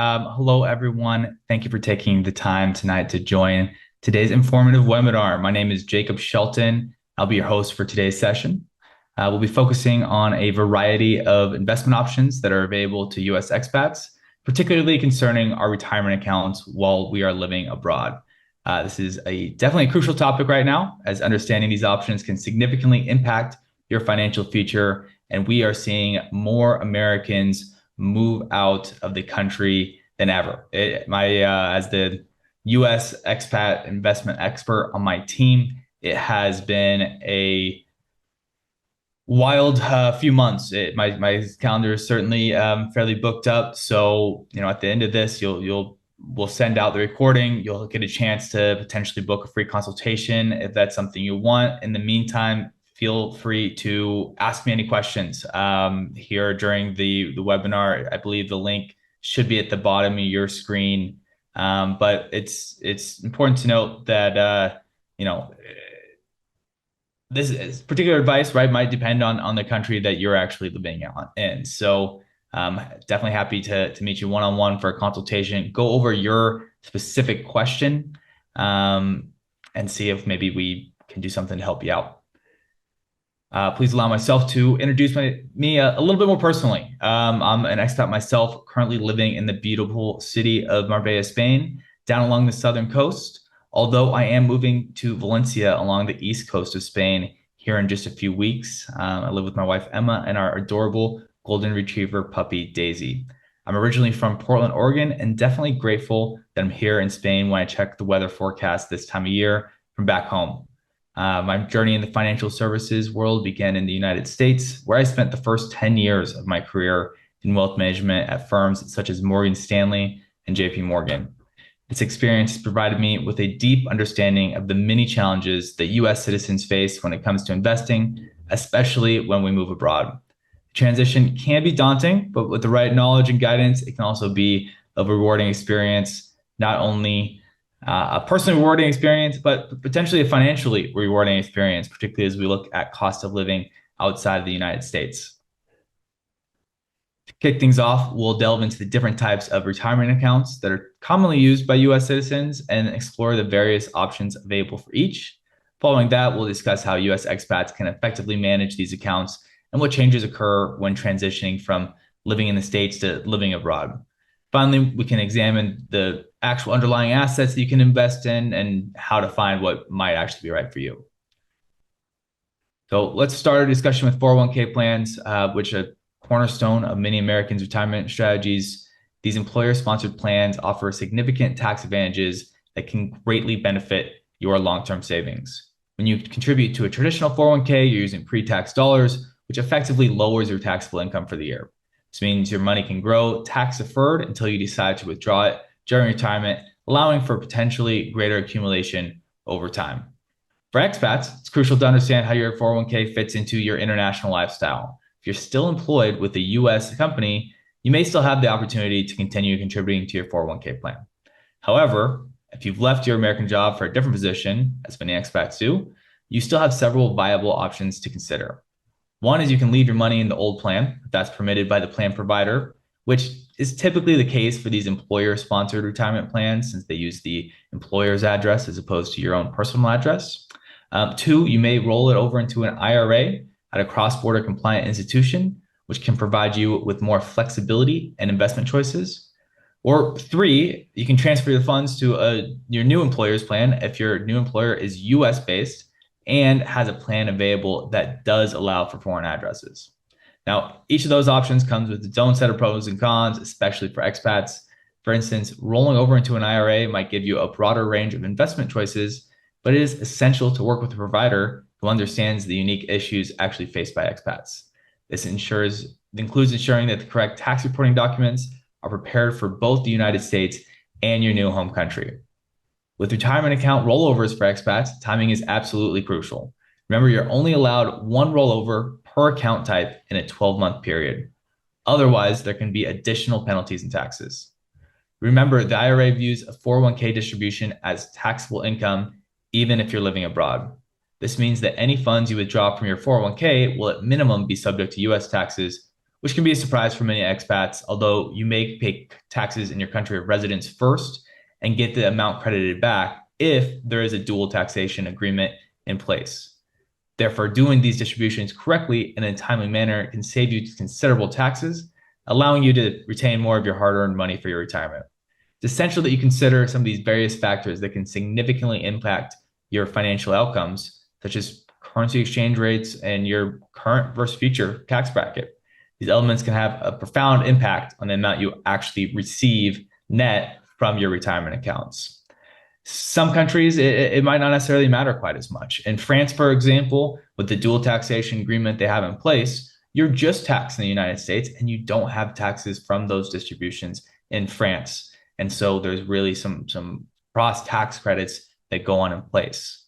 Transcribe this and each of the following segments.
Hello, everyone. Thank you for taking the time tonight to join today's informative webinar. My name is Jacob Shelton. I'll be your host for today's session. We'll be focusing on a variety of investment options that are available to U.S. expats, particularly concerning our retirement accounts while we are living abroad. This is definitely a crucial topic right now, as understanding these options can significantly impact your financial future, and we are seeing more Americans move out of the country than ever. As the U.S. expat investment expert on my team, it has been a wild few months. My calendar is certainly fairly booked up. So at the end of this, we'll send out the recording. You'll get a chance to potentially book a free consultation if that's something you want. In the meantime, feel free to ask me any questions here during the webinar. I believe the link should be at the bottom of your screen. But it's important to note that this is particular advice, right, might depend on the country that you're actually living in. So definitely happy to meet you one-on-one for a consultation, go over your specific question, and see if maybe we can do something to help you out. Please allow myself to introduce me a little bit more personally. I'm an expat myself, currently living in the beautiful city of Marbella, Spain, down along the southern coast. Although I am moving to Valencia along the east coast of Spain here in just a few weeks. I live with my wife, Emma, and our adorable golden retriever puppy, Daisy. I'm originally from Portland, Oregon, and definitely grateful that I'm here in Spain when I check the weather forecast this time of year from back home. My journey in the financial services world began in the United States, where I spent the first 10 years of my career in wealth management at firms such as Morgan Stanley and JP Morgan. This experience has provided me with a deep understanding of the many challenges that U.S. citizens face when it comes to investing, especially when we move abroad. The transition can be daunting, but with the right knowledge and guidance, it can also be a rewarding experience, not only a personally rewarding experience, but potentially a financially rewarding experience, particularly as we look at cost of living outside of the United States. To kick things off, we'll delve into the different types of retirement accounts that are commonly used by U.S. citizens and explore the various options available for each. Following that, we'll discuss how U.S. expats can effectively manage these accounts and what changes occur when transitioning from living in the States to living abroad. Finally, we can examine the actual underlying assets that you can invest in and how to find what might actually be right for you. So let's start our discussion with 401k plans, which are cornerstone of many Americans' retirement strategies. These employer-sponsored plans offer significant tax advantages that can greatly benefit your long-term savings. When you contribute to a traditional 401k, you're using pre-tax dollars, which effectively lowers your taxable income for the year. This means your money can grow tax-deferred until you decide to withdraw it during retirement, allowing for potentially greater accumulation over time. For expats, it's crucial to understand how your 401k fits into your international lifestyle. If you're still employed with a U.S. company, you may still have the opportunity to continue contributing to your 401k plan. However, if you've left your American job for a different position, as many expats do, you still have several viable options to consider. One is you can leave your money in the old plan, if that's permitted by the plan provider, which is typically the case for these employer-sponsored retirement plans since they use the employer's address as opposed to your own personal address. Two, you may roll it over into an IRA at a cross-border compliant institution, which can provide you with more flexibility and investment choices. Or three, you can transfer the funds to your new employer's plan if your new employer is US-based and has a plan available that does allow for foreign addresses. Now, each of those options comes with its own set of pros and cons, especially for expats. For instance, rolling over into an IRA might give you a broader range of investment choices, but it is essential to work with a provider who understands the unique issues actually faced by expats. This includes ensuring that the correct tax reporting documents are prepared for both the United States and your new home country. With retirement account rollovers for expats, timing is absolutely crucial. Remember, you're only allowed one rollover per account type in a 12-month period. Otherwise, there can be additional penalties and taxes. Remember, the IRA views a 401k distribution as taxable income, even if you're living abroad. This means that any funds you withdraw from your 401k will at minimum be subject to US taxes, which can be a surprise for many expats, although you may pay taxes in your country of residence first and get the amount credited back if there is a dual taxation agreement in place. Therefore, doing these distributions correctly in a timely manner can save you considerable taxes, allowing you to retain more of your hard-earned money for your retirement. It's essential that you consider some of these various factors that can significantly impact your financial outcomes, such as currency exchange rates and your current versus future tax bracket. These elements can have a profound impact on the amount you actually receive net from your retirement accounts. Some countries, it might not necessarily matter quite as much. In France, for example, with the dual taxation agreement they have in place, you're just taxed in the United States and you don't have taxes from those distributions in France. And so there's really some cross tax credits that go on in place.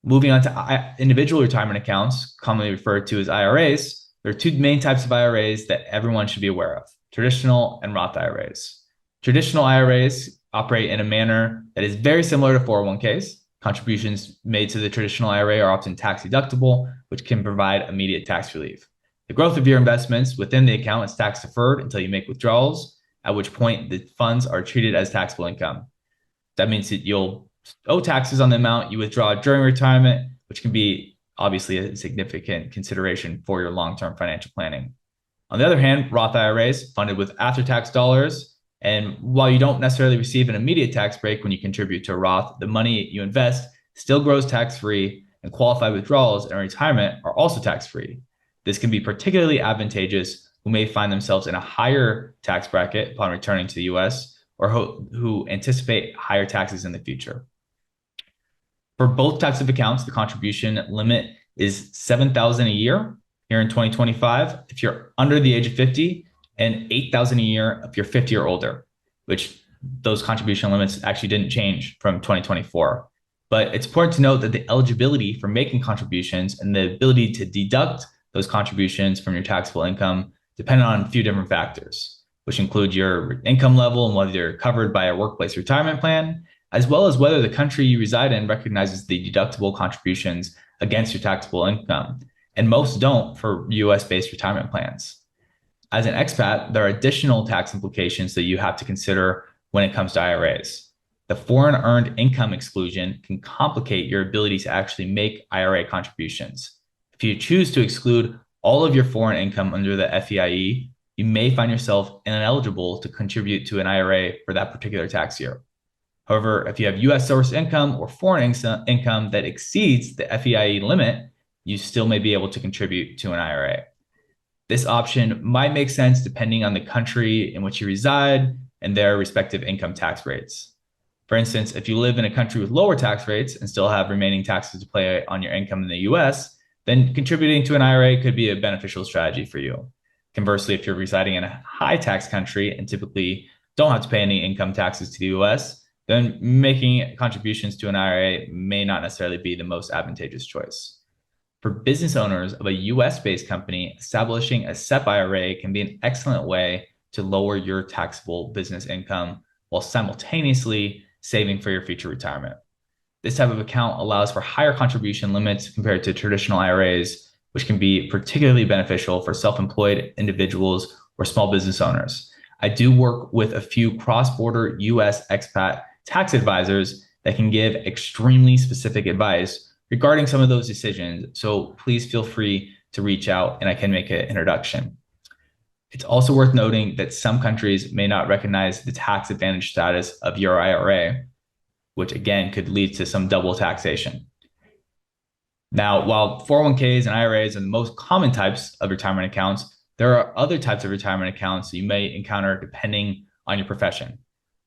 Moving on to individual retirement accounts, commonly referred to as IRAs, there are two main types of IRAs that everyone should be aware of: traditional and Roth IRAs. Traditional IRAs operate in a manner that is very similar to 401ks. Contributions made to the traditional IRA are often tax deductible, which can provide immediate tax relief. The growth of your investments within the account is tax deferred until you make withdrawals, at which point the funds are treated as taxable income. That means that you'll owe taxes on the amount you withdraw during retirement, which can be obviously a significant consideration for your long-term financial planning. On the other hand, Roth IRAs funded with after-tax dollars, and while you don't necessarily receive an immediate tax break when you contribute to a Roth, the money you invest still grows tax-free, and qualified withdrawals in retirement are also tax-free. This can be particularly advantageous who may find themselves in a higher tax bracket upon returning to the US, or who anticipate higher taxes in the future. For both types of accounts, the contribution limit is $7,000 a year here in 2025 if you're under the age of 50, and $8,000 a year if you're 50 or older, which those contribution limits actually didn't change from 2024. But it's important to note that the eligibility for making contributions and the ability to deduct those contributions from your taxable income depend on a few different factors, which include your income level and whether you're covered by a workplace retirement plan, as well as whether the country you reside in recognizes the deductible contributions against your taxable income. And most don't for US-based retirement plans. As an expat, there are additional tax implications that you have to consider when it comes to IRAs. The foreign earned income exclusion can complicate your ability to actually make IRA contributions. If you choose to exclude all of your foreign income under the FEIE, you may find yourself ineligible to contribute to an IRA for that particular tax year. However, if you have US source income or foreign income that exceeds the FEIE limit, you still may be able to contribute to an IRA. This option might make sense depending on the country in which you reside and their respective income tax rates. For instance, if you live in a country with lower tax rates and still have remaining taxes to pay on your income in the US, then contributing to an IRA could be a beneficial strategy for you. Conversely, if you're residing in a high tax country and typically don't have to pay any income taxes to the US, then making contributions to an IRA may not necessarily be the most advantageous choice. For business owners of a US-based company, establishing a SEP IRA can be an excellent way to lower your taxable business income while simultaneously saving for your future retirement. This type of account allows for higher contribution limits compared to traditional IRAs, which can be particularly beneficial for self-employed individuals or small business owners. I do work with a few cross-border US expat tax advisors that can give extremely specific advice regarding some of those decisions. So please feel free to reach out and I can make an introduction. It's also worth noting that some countries may not recognize the tax advantage status of your IRA, which again could lead to some double taxation. Now, while 401ks and IRAs are the most common types of retirement accounts, there are other types of retirement accounts that you may encounter depending on your profession.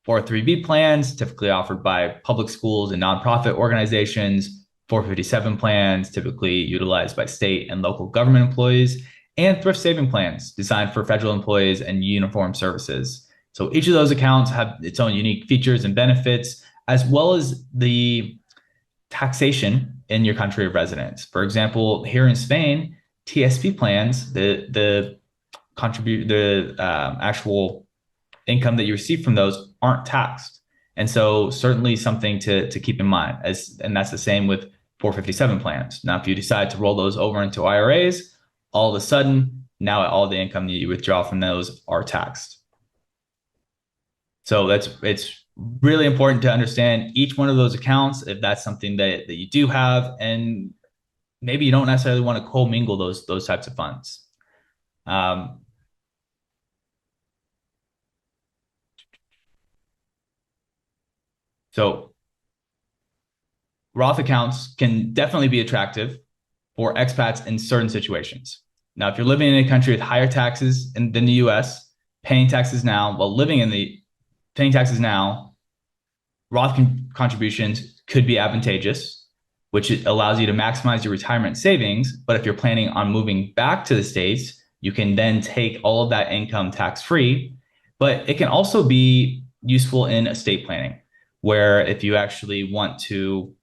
403b plans, typically offered by public schools and nonprofit organizations, 457 plans, typically utilized by state and local government employees, and thrift saving plans designed for federal employees and uniformed services. So each of those accounts have its own unique features and benefits, as well as the taxation in your country of residence. For example, here in Spain, TSP plans, the actual income that you receive from those aren't taxed. And so certainly something to keep in mind, and that's the same with 457 plans. Now, if you decide to roll those over into IRAs, all of a sudden, now all the income that you withdraw from those are taxed. So it's really important to understand each one of those accounts if that's something that you do have, and maybe you don't necessarily want to commingle those types of funds. So Roth accounts can definitely be attractive for expats in certain situations. Now, if you're living in a country with higher taxes than the US, paying taxes now while living in the paying taxes now, Roth contributions could be advantageous, which allows you to maximize your retirement savings. But if you're planning on moving back to the States, you can then take all of that income tax-free. But it can also be useful in estate planning, where if you actually want to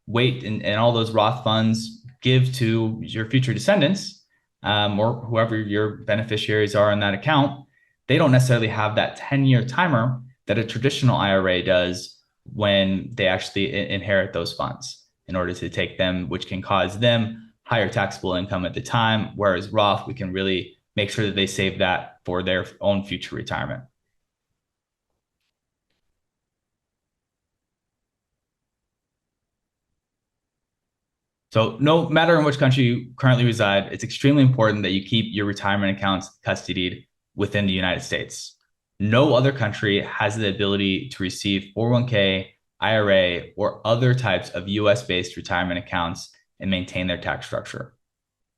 wait and all those Roth funds give to your future descendants, or whoever your beneficiaries are in that account, they don't necessarily have that 10-year timer that a traditional IRA does when they actually inherit those funds in order to take them, which can cause them higher taxable income at the time. Whereas Roth, we can really make sure that they save that for their own future retirement. So no matter in which country you currently reside, it's extremely important that you keep your retirement accounts custodied within the United States. No other country has the ability to receive 401k, IRA, or other types of US-based retirement accounts and maintain their tax structure.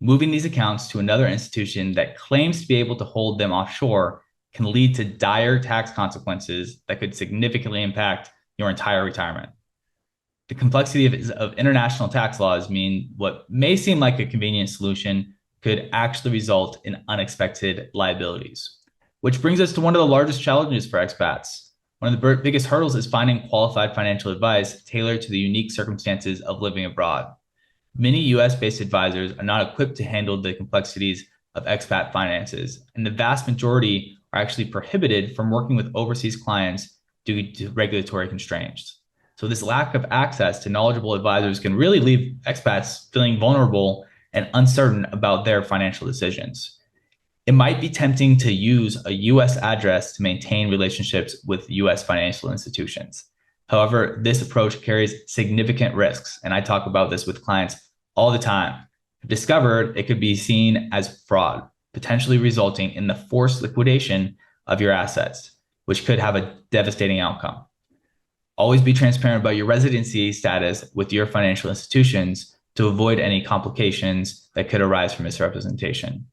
Moving these accounts to another institution that claims to be able to hold them offshore can lead to dire tax consequences that could significantly impact your entire retirement. The complexity of international tax laws mean what may seem like a convenient solution could actually result in unexpected liabilities. Which brings us to one of the largest challenges for expats. One of the biggest hurdles is finding qualified financial advice tailored to the unique circumstances of living abroad. Many US-based advisors are not equipped to handle the complexities of expat finances, and the vast majority are actually prohibited from working with overseas clients due to regulatory constraints. So this lack of access to knowledgeable advisors can really leave expats feeling vulnerable and uncertain about their financial decisions. It might be tempting to use a US address to maintain relationships with US financial institutions. However, this approach carries significant risks, and I talk about this with clients all the time. If discovered, it could be seen as fraud, potentially resulting in the forced liquidation of your assets, which could have a devastating outcome. Always be transparent about your residency status with your financial institutions to avoid any complications that could arise from misrepresentation.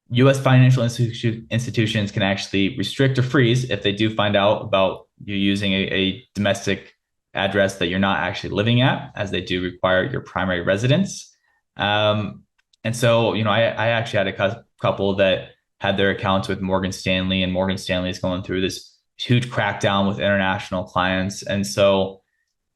US financial institutions can actually restrict or freeze if they do find out about you using a domestic address that you're not actually living at, as they do require your primary residence. And so, I actually had a couple that had their accounts with Morgan Stanley, and Morgan Stanley is going through this huge crackdown with international clients. And so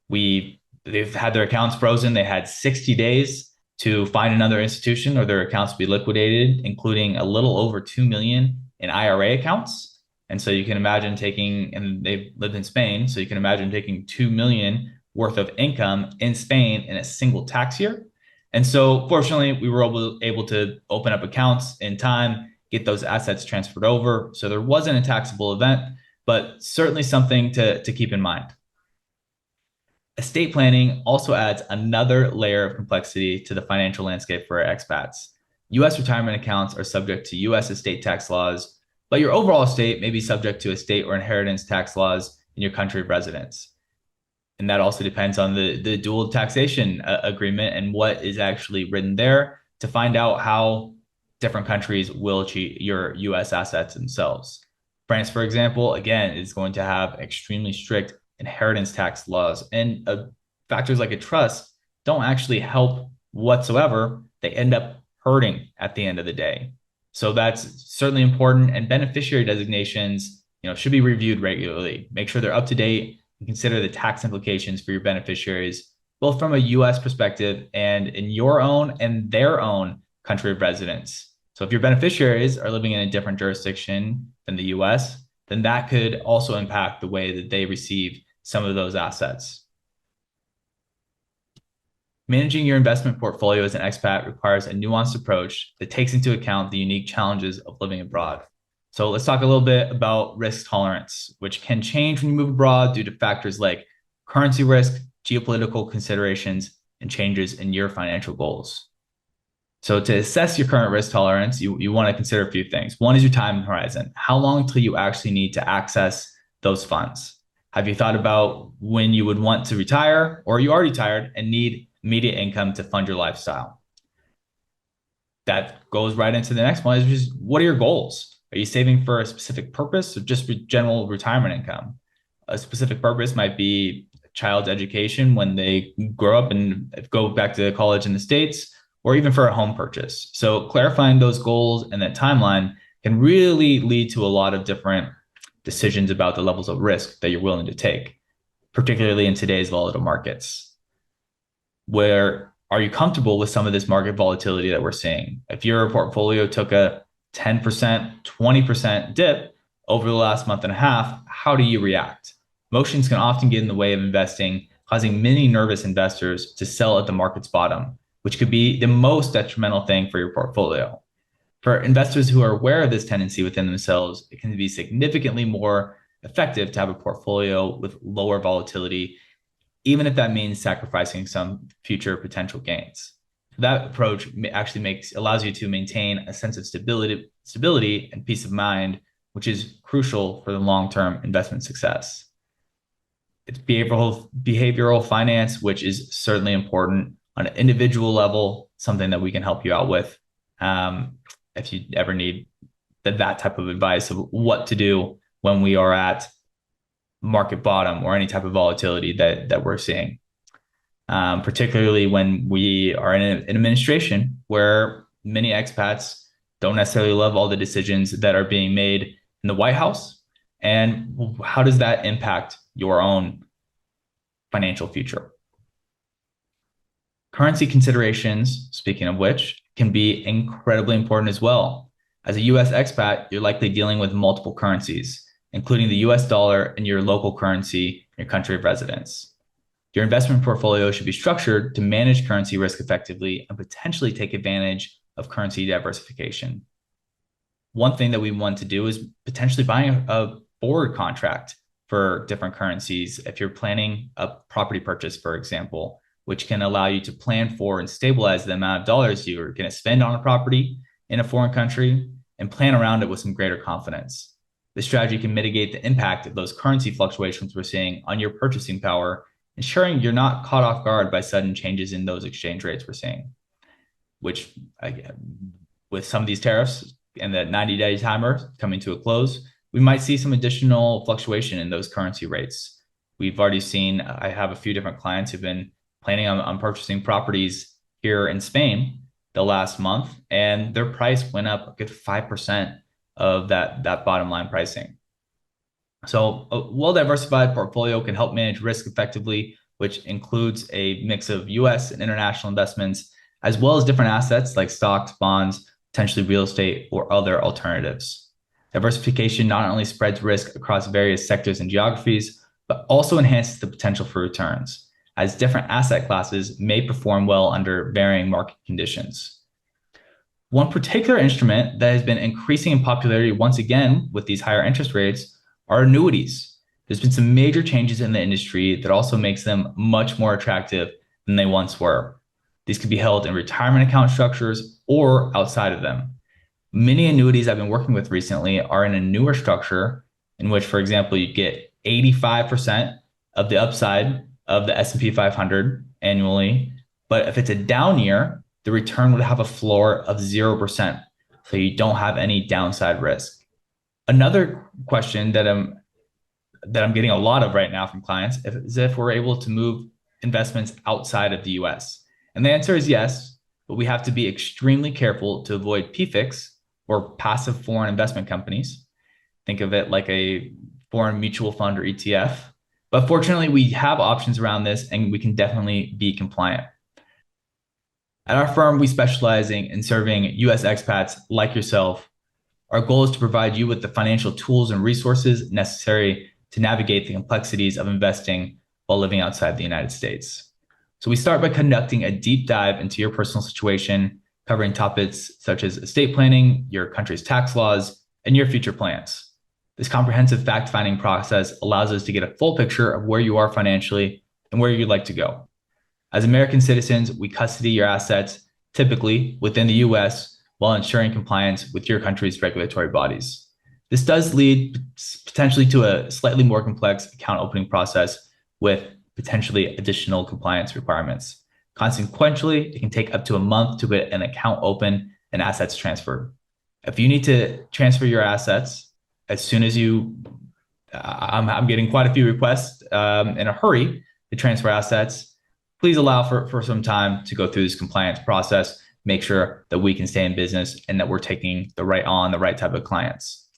they've had their accounts frozen. They had 60 days to find another institution or their accounts to be liquidated, including a little over 2 million in IRA accounts. And so you can imagine and they've lived in Spain. So you can imagine taking 2 million worth of income in Spain in a single tax year. And so fortunately, we were able to open up accounts in time, get those assets transferred over. So there wasn't a taxable event, but certainly something to keep in mind. Estate planning also adds another layer of complexity to the financial landscape for expats. US retirement accounts are subject to US estate tax laws, but your overall estate may be subject to estate or inheritance tax laws in your country of residence. And that also depends on the dual taxation agreement and what is actually written there to find out how different countries will treat your US assets themselves. France, for example, again, is going to have extremely strict inheritance tax laws, and factors like a trust don't actually help whatsoever. They end up hurting at the end of the day. So that's certainly important, and beneficiary designations, should be reviewed regularly. Make sure they're up to date and consider the tax implications for your beneficiaries, both from a US perspective and in your own and their own country of residence. So if your beneficiaries are living in a different jurisdiction than the US, then that could also impact the way that they receive some of those assets. Managing your investment portfolio as an expat requires a nuanced approach that takes into account the unique challenges of living abroad. So let's talk a little bit about risk tolerance, which can change when you move abroad due to factors like currency risk, geopolitical considerations, and changes in your financial goals. So to assess your current risk tolerance, you want to consider a few things. One is your time horizon. How long until you actually need to access those funds? Have you thought about when you would want to retire, or are you already retired and need immediate income to fund your lifestyle? That goes right into the next one, which is what are your goals? Are you saving for a specific purpose or just general retirement income? A specific purpose might be a child's education when they grow up and go back to college in the States, or even for a home purchase. So clarifying those goals and that timeline can really lead to a lot of different decisions about the levels of risk that you're willing to take, particularly in today's volatile markets. Where are you comfortable with some of this market volatility that we're seeing? If your portfolio took a 10%, 20% dip over the last month and a half, how do you react? Emotions can often get in the way of investing, causing many nervous investors to sell at the market's bottom, which could be the most detrimental thing for your portfolio. For investors who are aware of this tendency within themselves, it can be significantly more effective to have a portfolio with lower volatility, even if that means sacrificing some future potential gains. That approach actually allows you to maintain a sense of stability and peace of mind, which is crucial for the long-term investment success. It's behavioral finance, which is certainly important on an individual level, something that we can help you out with. If you ever need that type of advice of what to do when we are at market bottom or any type of volatility that we're seeing, particularly when we are in an administration where many expats don't necessarily love all the decisions that are being made in the White House. And how does that impact your own financial future? Currency considerations, speaking of which, can be incredibly important as well. As a US expat, you're likely dealing with multiple currencies, including the US dollar and your local currency in your country of residence. Your investment portfolio should be structured to manage currency risk effectively and potentially take advantage of currency diversification. One thing that we want to do is potentially buying a forward contract for different currencies. If you're planning a property purchase, for example, which can allow you to plan for and stabilize the amount of dollars you're going to spend on a property in a foreign country and plan around it with some greater confidence. This strategy can mitigate the impact of those currency fluctuations we're seeing on your purchasing power, ensuring you're not caught off guard by sudden changes in those exchange rates we're seeing, which with some of these tariffs and the 90-day timer coming to a close, we might see some additional fluctuation in those currency rates. We've already seen, I have a few different clients who've been planning on purchasing properties here in Spain the last month, and their price went up a good 5% of that bottom line pricing. So a well-diversified portfolio can help manage risk effectively, which includes a mix of US and international investments, as well as different assets like stocks, bonds, potentially real estate, or other alternatives. Diversification not only spreads risk across various sectors and geographies, but also enhances the potential for returns, as different asset classes may perform well under varying market conditions. One particular instrument that has been increasing in popularity once again with these higher interest rates are annuities. There's been some major changes in the industry that also makes them much more attractive than they once were. These could be held in retirement account structures or outside of them. Many annuities I've been working with recently are in a newer structure in which, for example, you get 85% of the upside of the S&P 500 annually. But if it's a down year, the return would have a floor of 0%. So you don't have any downside risk. Another question that I'm getting a lot of right now from clients is if we're able to move investments outside of the US. And the answer is yes, but we have to be extremely careful to avoid PFICs, or passive foreign investment companies. Think of it like a foreign mutual fund or ETF. But fortunately, we have options around this and we can definitely be compliant. At our firm, we specialize in serving US expats like yourself. Our goal is to provide you with the financial tools and resources necessary to navigate the complexities of investing while living outside the United States. So we start by conducting a deep dive into your personal situation, covering topics such as estate planning, your country's tax laws, and your future plans. This comprehensive fact-finding process allows us to get a full picture of where you are financially and where you'd like to go. As American citizens, we custody your assets, typically within the US, while ensuring compliance with your country's regulatory bodies. This does lead potentially to a slightly more complex account opening process with potentially additional compliance requirements. Consequently, it can take up to a month to get an account open and assets transferred. If you need to transfer your assets as soon as I'm getting quite a few requests in a hurry to transfer assets, please allow for some time to go through this compliance process, make sure that we can stay in business and that we're taking the right type of clients.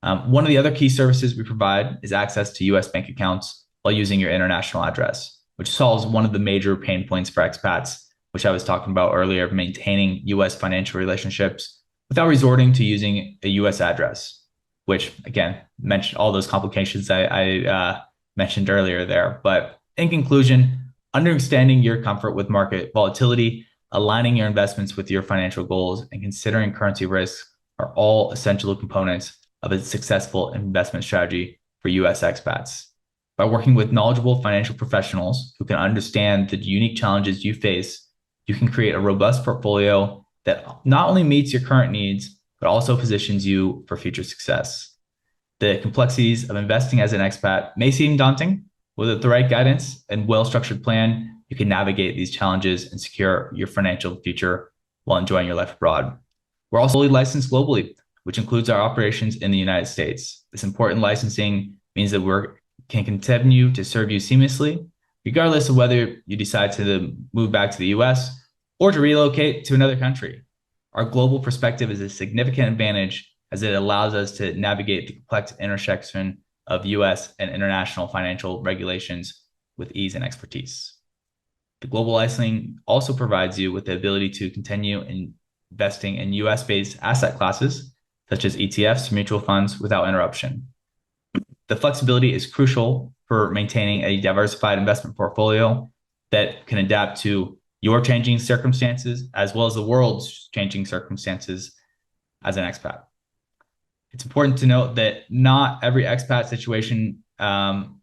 One of the other key services we provide is access to US bank accounts while using your international address, which solves one of the major pain points for expats, which I was talking about earlier, of maintaining US financial relationships without resorting to using a US address, which again, mentioned all those complications I mentioned earlier there. But in conclusion, understanding your comfort with market volatility, aligning your investments with your financial goals, and considering currency risks are all essential components of a successful investment strategy for US expats. By working with knowledgeable financial professionals who can understand the unique challenges you face, you can create a robust portfolio that not only meets your current needs, but also positions you for future success. The complexities of investing as an expat may seem daunting. With the right guidance and well-structured plan, you can navigate these challenges and secure your financial future while enjoying your life abroad. We're also fully licensed globally, which includes our operations in the United States. This important licensing means that we can continue to serve you seamlessly, regardless of whether you decide to move back to the US or to relocate to another country. Our global perspective is a significant advantage as it allows us to navigate the complex intersection of US and international financial regulations with ease and expertise. The global licensing also provides you with the ability to continue investing in US-based asset classes, such as ETFs, mutual funds, without interruption. The flexibility is crucial for maintaining a diversified investment portfolio that can adapt to your changing circumstances, as well as the world's changing circumstances as an expat. It's important to note that not every expat situation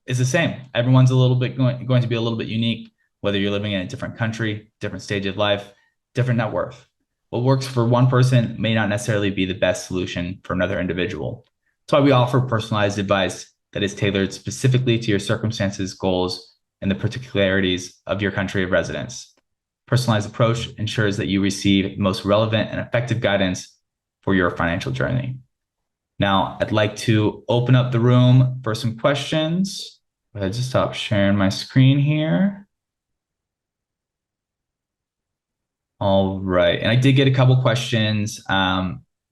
is the same. Everyone's going to be a little bit unique, whether you're living in a different country, different stage of life, different net worth. What works for one person may not necessarily be the best solution for another individual. That's why we offer personalized advice that is tailored specifically to your circumstances, goals, and the particularities of your country of residence. Personalized approach ensures that you receive the most relevant and effective guidance for your financial journey. Now, I'd like to open up the room for some questions. I'll just stop sharing my screen here. All right, and I did get a couple questions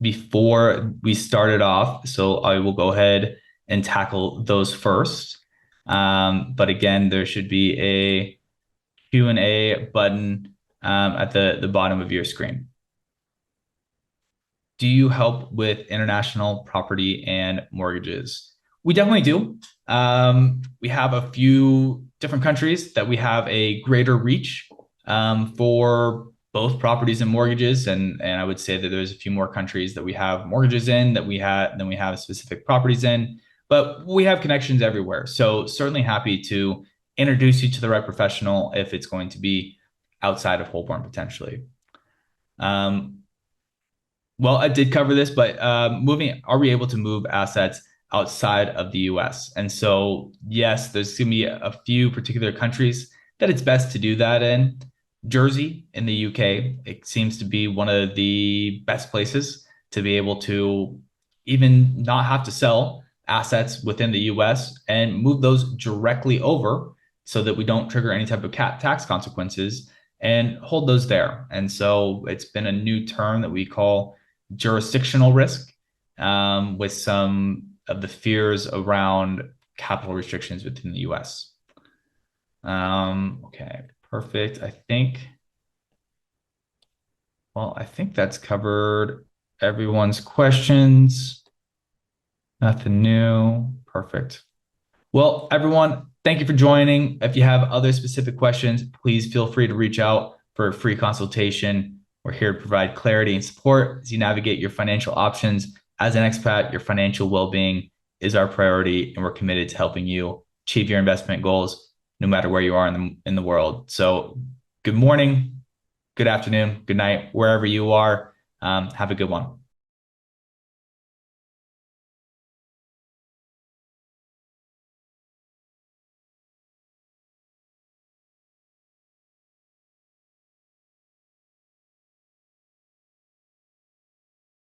before we started off, so I will go ahead and tackle those first. But again, there should be a Q&A button at the bottom of your screen. Do you help with international property and mortgages? We definitely do. We have a few different countries that we have a greater reach for both properties and mortgages, and I would say that there's a few more countries that we have mortgages in than we have specific properties in, but we have connections everywhere. So certainly happy to introduce you to the right professional if it's going to be outside of Holborn potentially. Well, I did cover this, but are we able to move assets outside of the US? And so, yes, there's going to be a few particular countries that it's best to do that in. Jersey in the UK, it seems to be one of the best places to be able to even not have to sell assets within the US and move those directly over so that we don't trigger any type of tax consequences and hold those there. And so it's been a new term that we call jurisdictional risk, with some of the fears around capital restrictions within the US. Okay, perfect. I think that's covered everyone's questions. Nothing new. Perfect. Well, everyone, Thank you for joining. If you have other specific questions, please feel free to reach out for a free consultation. We're here to provide clarity and support as you navigate your financial options. As an expat, your financial well-being is our priority, and we're committed to helping you achieve your investment goals no matter where you are in the world. So good morning, good afternoon, good night, wherever you are. Have a good one.